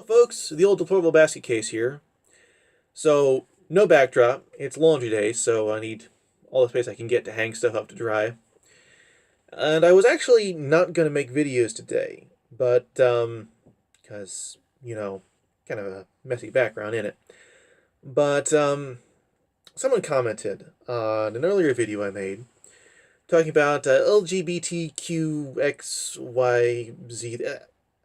folks? The old deplorable basket case here. So, no backdrop. It's laundry day, so I need all the space I can get to hang stuff up to dry. And I was actually not going to make videos today, but, because, kind of a messy background in it. But, someone commented on an earlier video I made talking about LGBTQ XYZ.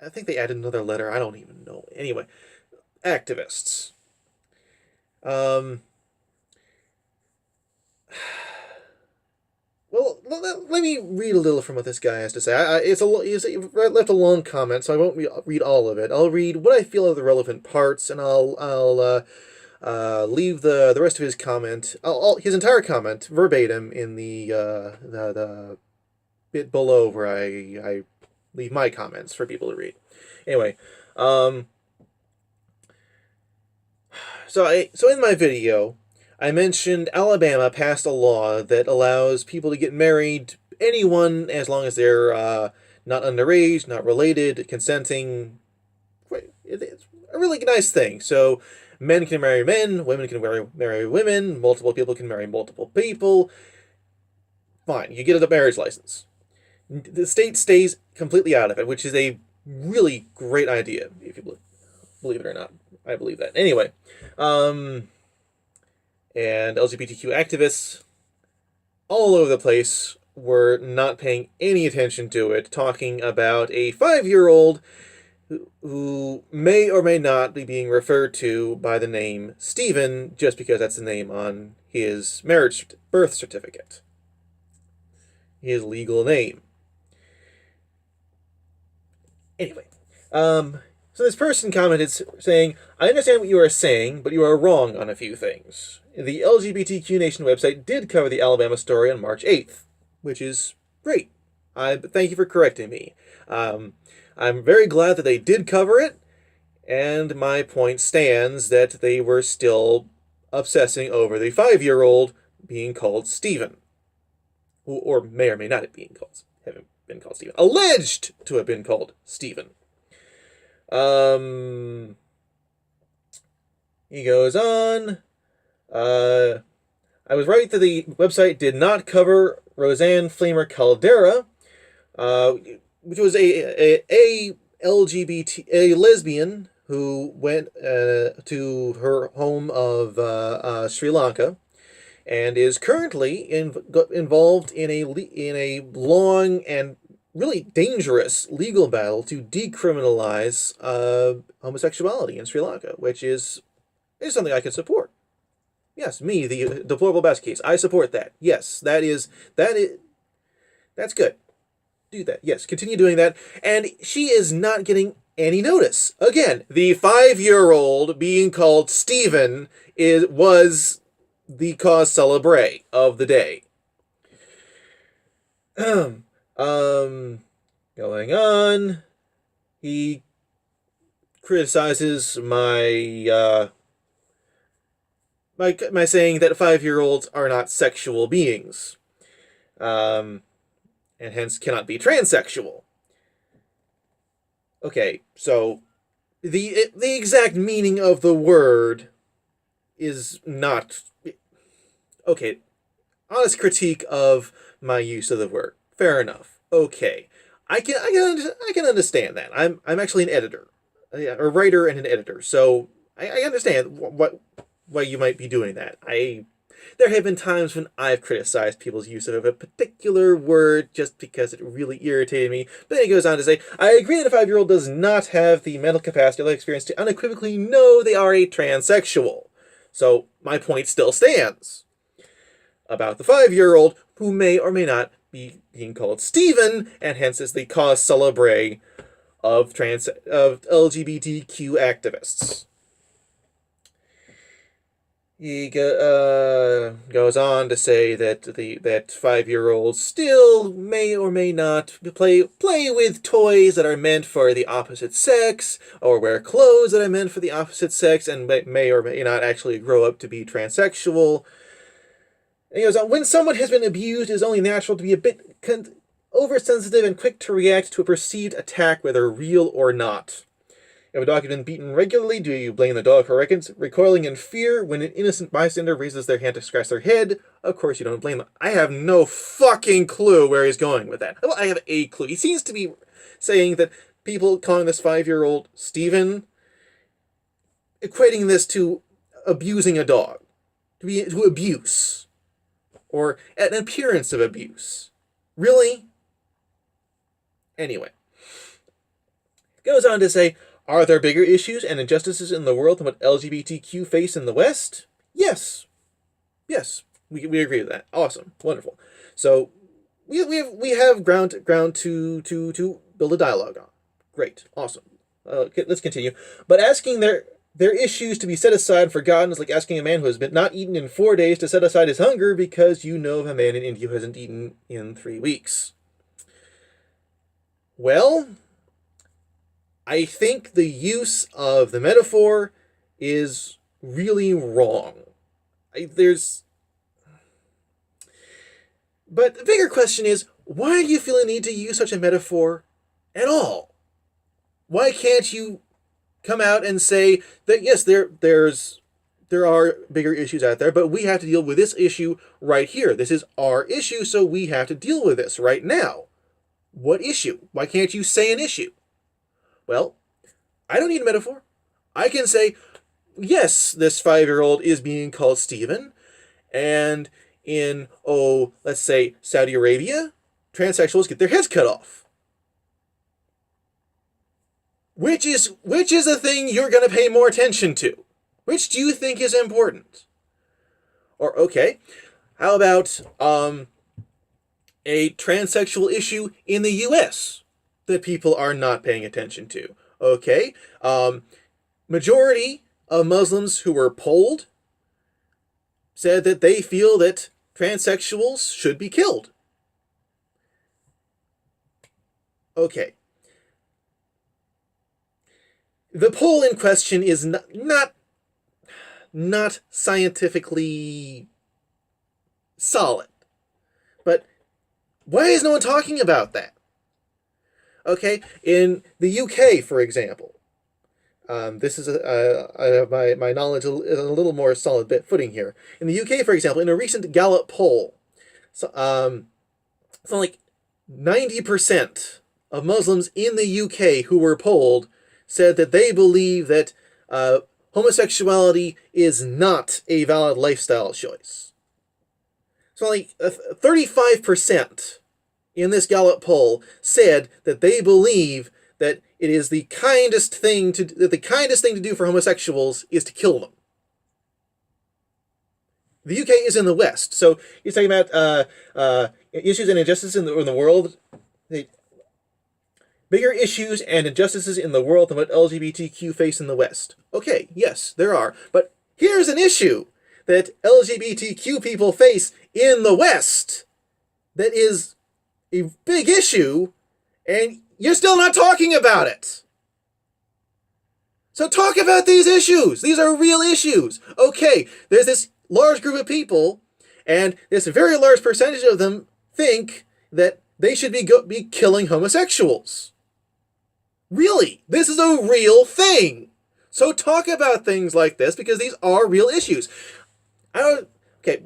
I think they added another letter. I don't even know. Anyway, activists. Well, let me read a little from what this guy has to say. He left a long comment, so I won't read all of it. I'll read what I feel are the relevant parts, and I'll leave the rest of his comment, his entire comment, verbatim in the bit below where I leave my comments for people to read. Anyway, so in my video, I mentioned Alabama passed a law that allows people to get married, anyone, as long as they're not underage, not related, consenting. It's a really nice thing. So men can marry men, women can marry women, multiple people can marry multiple people. Fine, you get a marriage license. The state stays completely out of it, which is a really great idea, if you believe it or not. I believe that. Anyway, and LGBTQ activists all over the place were not paying any attention to it, talking about a 5-year-old who may or may not be being referred to by the name Stephen, just because that's the name on his birth certificate. His legal name. Anyway, so this person commented saying, I understand what you are saying, but you are wrong on a few things. The LGBTQ Nation website did cover the Alabama story on March 8th, which is great. Thank you for correcting me. I'm very glad that they did cover it, and my point stands that they were still obsessing over the 5-year-old being called Stephen. Or may or may not have been called Stephen. Alleged to have been called Stephen. He goes on. I was right that the website did not cover Roseanne Flamer Caldera, which was a lesbian who went to her home of Sri Lanka, and is currently involved in a long and really dangerous legal battle to decriminalize homosexuality in Sri Lanka, which is something I can support. Yes, me, the deplorable basket case, I support that. Yes, that's good. Do that. Yes, continue doing that. And she is not getting any notice. Again, the 5-year-old being called Stephen was the cause célèbre of the day. Going on, he criticizes my saying that 5-year-olds are not sexual beings, and hence cannot be transsexual. Okay, so the exact meaning of the word is not okay. Honest critique of my use of the word. Fair enough. Okay, I can understand that. I'm actually an editor, a writer and an editor, so I understand why you might be doing that. There have been times when I've criticized people's use of a particular word just because it really irritated me. But then he goes on to say, I agree that a 5-year-old does not have the mental capacity or life experience to unequivocally know they are a transsexual. So my point still stands about the 5-year-old who may or may not be being called Stephen, and hence is the cause célèbre of LGBTQ activists. He goes on to say that that 5-year-olds still may or may not play with toys that are meant for the opposite sex, or wear clothes that are meant for the opposite sex, and may or may not actually grow up to be transsexual. And he goes on, when someone has been abused, it is only natural to be a bit oversensitive and quick to react to a perceived attack, whether real or not. If a dog has been beaten regularly, do you blame the dog for recoiling in fear when an innocent bystander raises their hand to scratch their head? Of course you don't blame them. I have no fucking clue where he's going with that. Well, I have a clue. He seems to be saying that people calling this 5-year-old Stephen, equating this to abusing a dog, to abuse, or an appearance of abuse. Really? Anyway. Goes on to say, are there bigger issues and injustices in the world than what LGBTQ face in the West? Yes. Yes, we agree with that. Awesome. Wonderful. So, we have ground to build a dialogue on. Great. Awesome. Okay, let's continue. But asking their issues to be set aside and forgotten is like asking a man who has been not eaten in 4 days to set aside his hunger because you know of a man in India who hasn't eaten in 3 weeks. Well, I think the use of the metaphor is really wrong. But the bigger question is, why do you feel a need to use such a metaphor at all? Why can't you come out and say that, yes, there are bigger issues out there, but we have to deal with this issue right here. This is our issue, so we have to deal with this right now. What issue? Why can't you say an issue? Well, I don't need a metaphor. I can say, yes, this 5-year-old is being called Stephen, and in, let's say, Saudi Arabia, transsexuals get their heads cut off. Which is a thing you're going to pay more attention to? Which do you think is important? Or, okay, how about a transsexual issue in the U.S. that people are not paying attention to? Okay, majority of Muslims who were polled said that they feel that transsexuals should be killed. Okay. The poll in question is not scientifically solid. But why is no one talking about that? Okay, in the UK, for example, this is my knowledge is a little more solid bit footing here. In the UK, for example, in a recent Gallup poll, something like 90% of Muslims in the UK who were polled said that they believe that homosexuality is not a valid lifestyle choice. So like 35% in this Gallup poll said that they believe that it is the kindest thing to do for homosexuals is to kill them. The UK is in the West, so he's talking about issues and injustices in the world. Bigger issues and injustices in the world than what LGBTQ face in the West. Okay, yes, there are. But here's an issue that LGBTQ people face in the West that is a big issue, and you're still not talking about it. So talk about these issues. These are real issues. Okay, there's this large group of people, and this very large percentage of them think that they should be killing homosexuals. Really, this is a real thing. So talk about things like this because these are real issues. When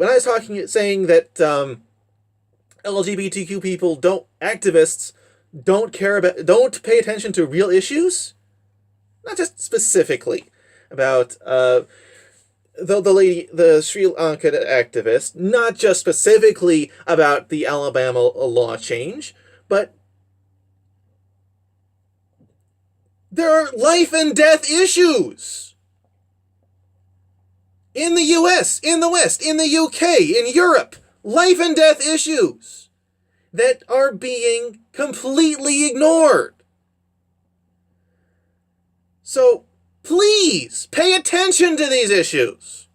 I was saying that LGBTQ people activists don't pay attention to real issues, not just specifically about the Sri Lanka activist, not just specifically about the Alabama law change, but there are life and death issues in the US, in the West, in the UK, in Europe. Life and death issues that are being completely ignored. So please pay attention to these issues.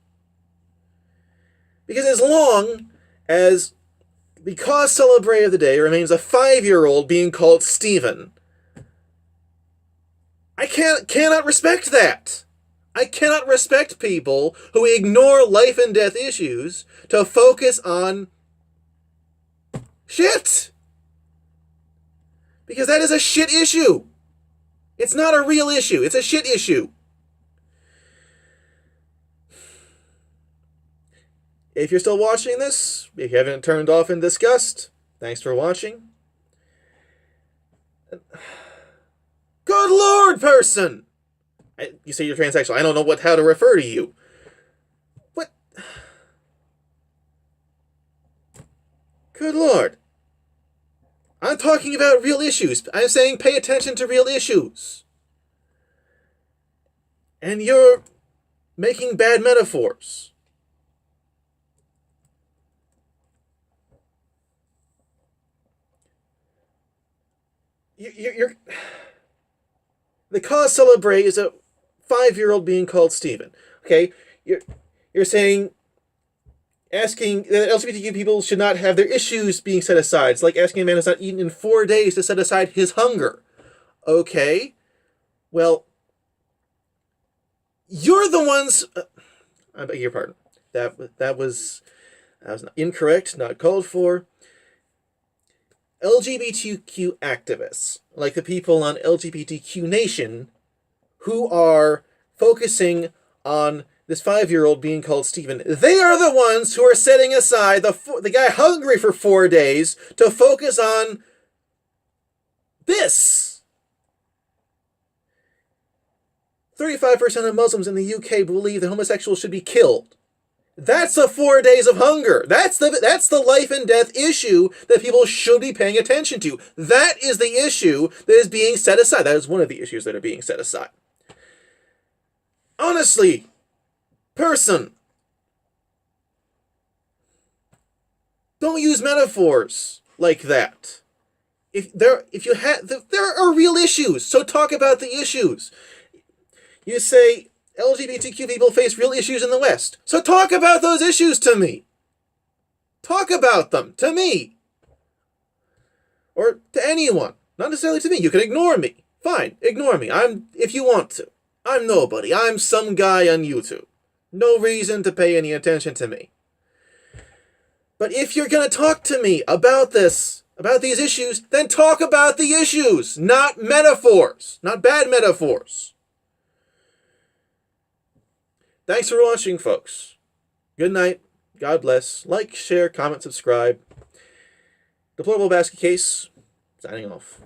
Because as long as the cause celebre of the day remains a 5-year-old being called Stephen, I cannot respect that. I cannot respect people who ignore life and death issues to focus on shit. Because that is a shit issue. It's not a real issue. It's a shit issue. If you're still watching this, if you haven't turned off in disgust, thanks for watching. Good Lord, person! You say you're transsexual. I don't know how to refer to you. What? Good Lord. I'm talking about real issues. I'm saying pay attention to real issues. And you're making bad metaphors. You're the cause celebrate is a 5-year-old being called Steven. Okay, you're saying asking that LGBTQ people should not have their issues being set aside. It's like asking a man who's not eaten in 4 days to set aside his hunger. Okay, well, you're the ones. I beg your pardon. That was not incorrect. Not called for. LGBTQ activists, like the people on LGBTQ Nation, who are focusing on this 5-year-old being called Steven, they are the ones who are setting aside the guy hungry for 4 days to focus on this. 35% of Muslims in the UK believe that homosexuals should be killed. That's the 4 days of hunger. That's the life and death issue that people should be paying attention to. That is the issue that is being set aside. That is one of the issues that are being set aside. Honestly, person, don't use metaphors like that. There are real issues, so talk about the issues. You say LGBTQ people face real issues in the West. So talk about those issues to me. Talk about them to me. Or to anyone. Not necessarily to me. You can ignore me. Fine, ignore me. If you want to. I'm nobody. I'm some guy on YouTube. No reason to pay any attention to me. But if you're going to talk to me about these issues, then talk about the issues, not metaphors. Not bad metaphors. Thanks for watching, folks. Good night. God bless. Like, share, comment, subscribe. Deplorable Basket Case, signing off.